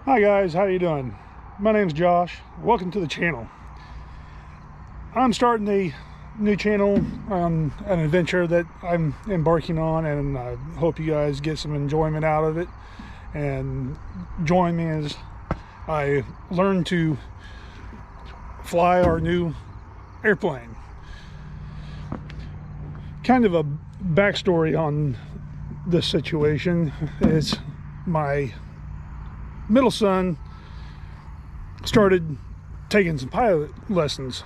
Hi guys, how you doing? My name's Josh. Welcome to the channel. I'm starting a new channel on an adventure that I'm embarking on, and I hope you guys get some enjoyment out of it and join me as I learn to fly our new airplane. Kind of a backstory on this situation is my middle son started taking some pilot lessons,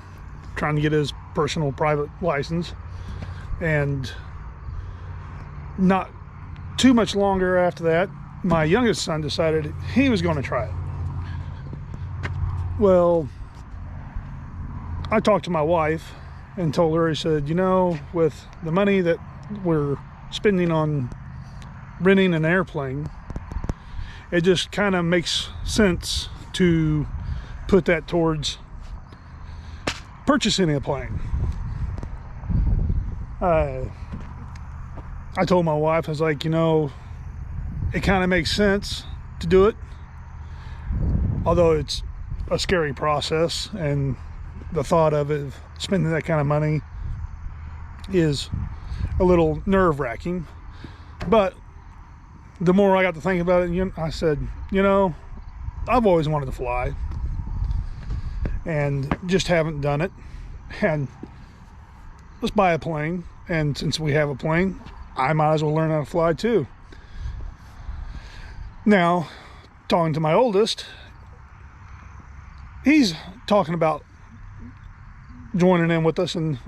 trying to get his personal private license, and not too much longer after that, my youngest son decided he was going to try it. Well, I talked to my wife and told her, I said, you know, with the money that we're spending on renting an airplane, it just kind of makes sense to put that towards purchasing a plane. I told my wife, I was like, you know, it kind of makes sense to do it, although it's a scary process, and the thought of it, spending that kind of money, is a little nerve-wracking. But the more I got to think about it, I said, you know, I've always wanted to fly and just haven't done it, and let's buy a plane. And since we have a plane, I might as well learn how to fly too. Now, talking to my oldest, he's talking about joining in with us, and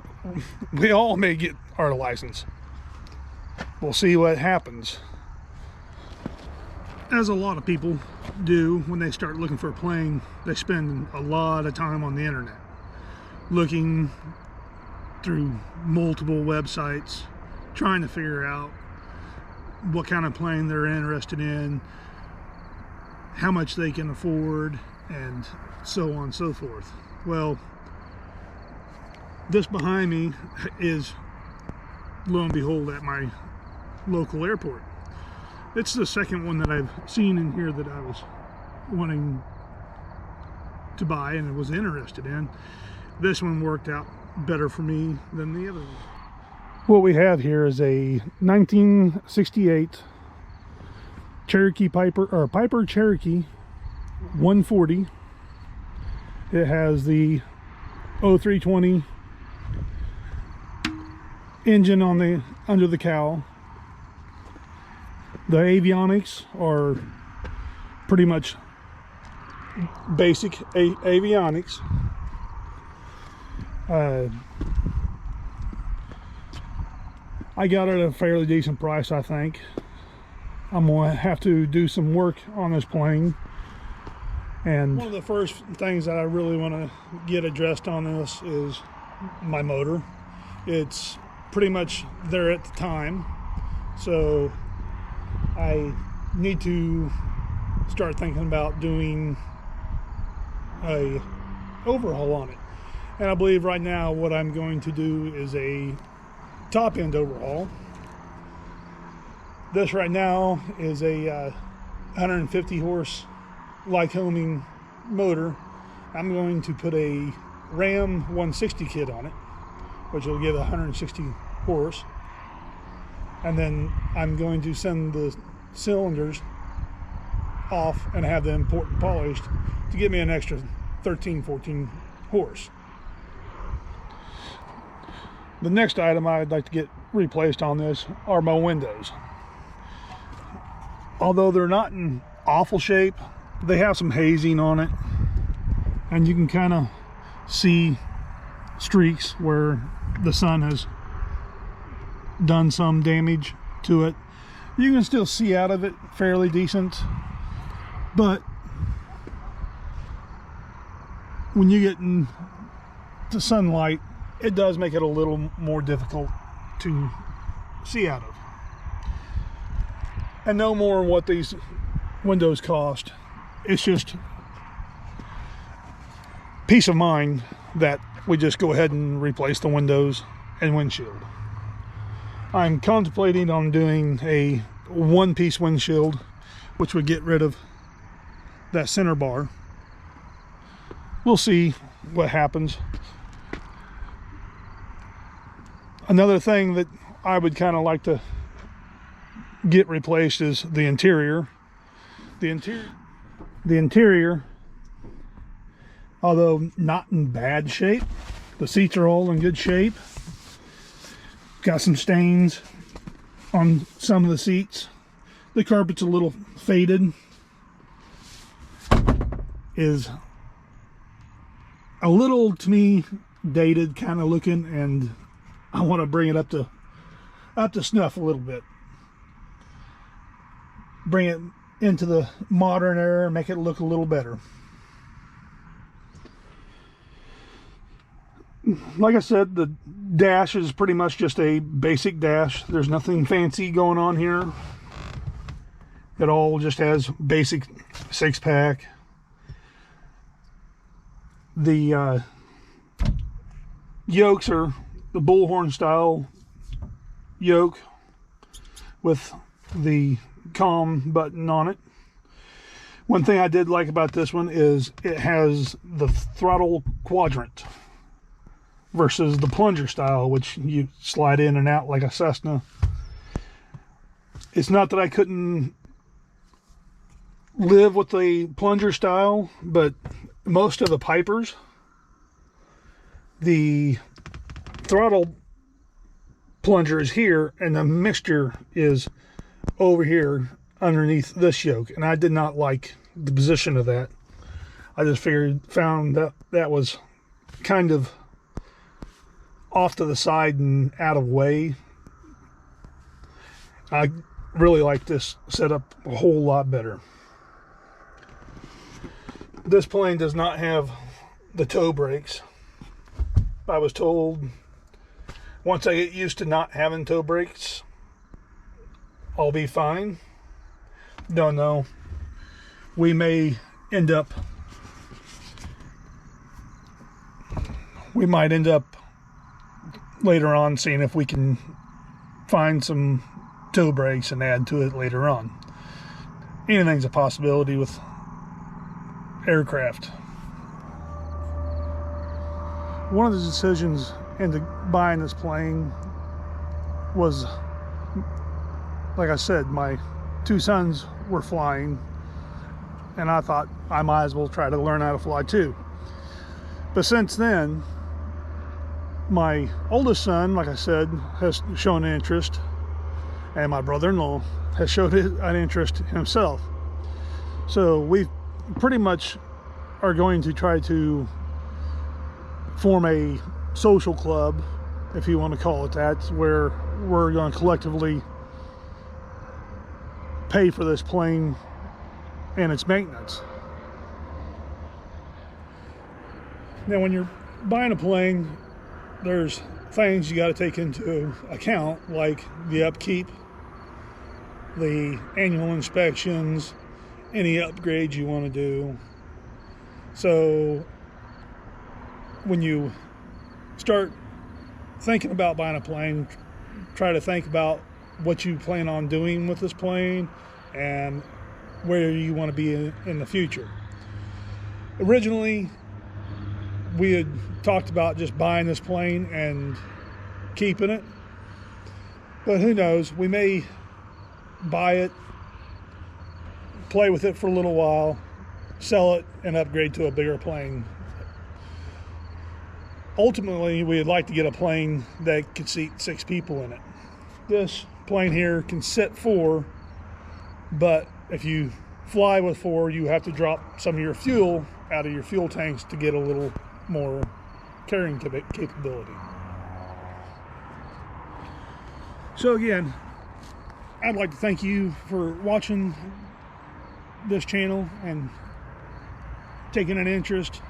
we all may get our license. We'll see what happens. As a lot of people do when they start looking for a plane, they spend a lot of time on the internet looking through multiple websites, trying to figure out what kind of plane they're interested in, how much they can afford, and so on and so forth. Well, this behind me is, lo and behold, at my local airport. It's the second one that I've seen in here that I was wanting to buy and was interested in. This one worked out better for me than the other one. What we have here is a 1968 Piper Cherokee 140. It has the 0320 engine on the under the cowl. The avionics are pretty much basic avionics. I got it at a fairly decent price, I think. I'm going to have to do some work on this plane. And one of the first things that I really want to get addressed on this is my motor. It's pretty much there at the time, so I need to start thinking about doing a overhaul on it. And I believe right now what I'm going to do is a top end overhaul. This right now is a 150 horse Lycoming motor. I'm going to put a Ram 160 kit on it, which will give 160 horse. And then I'm going to send the cylinders off and have them port and polished to give me an extra 13-14 horse. The next item I'd like to get replaced on this are my windows. Although they're not in awful shape, they have some hazing on it, and you can kind of see streaks where the sun has done some damage to it. You can still see out of it fairly decent, but when you get into sunlight, it does make it a little more difficult to see out of. And no more what these windows cost. It's just peace of mind that we just go ahead and replace the windows and windshield. I'm contemplating on doing a one-piece windshield, which would get rid of that center bar. We'll see what happens. Another thing that I would kind of like to get replaced is the interior. The interior, although not in bad shape, the seats are all in good shape. Got some stains on some of the seats. The carpet's a little faded. Is a little, to me, dated kind of looking, and I want to bring it up to snuff a little bit. Bring it into the modern era, make it look a little better. Like I said, the dash is pretty much just a basic dash. There's nothing fancy going on here. It all just has basic 6-pack. The yokes are the bullhorn style yoke with the calm button on it. One thing I did like about this one is it has the throttle quadrant versus the plunger style, which you slide in and out like a Cessna. It's not that I couldn't live with the plunger style, but most of the Pipers, the throttle plunger is here and the mixture is over here underneath this yoke, and I did not like the position of that. I just found that was kind of off to the side and out of way. I really like this setup a whole lot better. This plane does not have the toe brakes. I was told once I get used to not having toe brakes, I'll be fine. Don't know. We may end up, later on seeing if we can find some toe brakes and add to it later on. Anything's a possibility with aircraft. One of the decisions into buying this plane was, like I said, my 2 sons were flying, and I thought I might as well try to learn how to fly too. But since then, my oldest son, like I said, has shown an interest, and my brother-in-law has showed an interest himself. So we pretty much are going to try to form a social club, if you want to call it that, where we're going to collectively pay for this plane and its maintenance. Now, when you're buying a plane, there's things you got to take into account, like the upkeep, the annual inspections, any upgrades you want to do. So when you start thinking about buying a plane, try to think about what you plan on doing with this plane and where you want to be in the future. Originally, we had talked about just buying this plane and keeping it, but who knows, we may buy it, play with it for a little while, sell it, and upgrade to a bigger plane. Ultimately, we'd like to get a plane that could seat 6 people in it. This plane here can sit 4, but if you fly with 4, you have to drop some of your fuel out of your fuel tanks to get a little more carrying capability. So again, I'd like to thank you for watching this channel and taking an interest.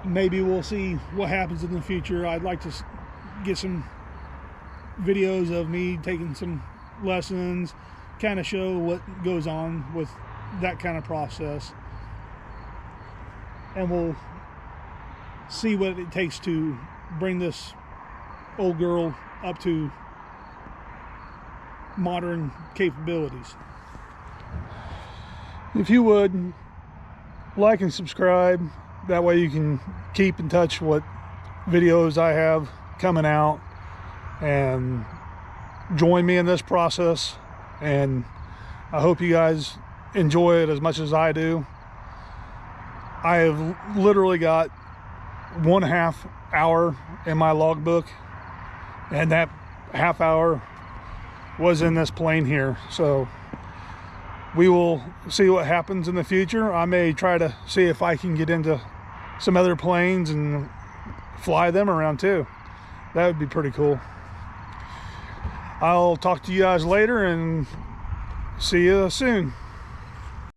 Maybe we'll see what happens in the future. I'd like to get some videos of me taking some lessons, kind of show what goes on with that kind of process, and we'll see what it takes to bring this old girl up to modern capabilities. If you would, like and subscribe. That way you can keep in touch what videos I have coming out, and join me in this process. And I hope you guys enjoy it as much as I do. I have literally got 1/2 hour in my logbook, and that half hour was in this plane here. So we will see what happens in the future. I may try to see if I can get into some other planes and fly them around too. That would be pretty cool. I'll talk to you guys later and see you soon.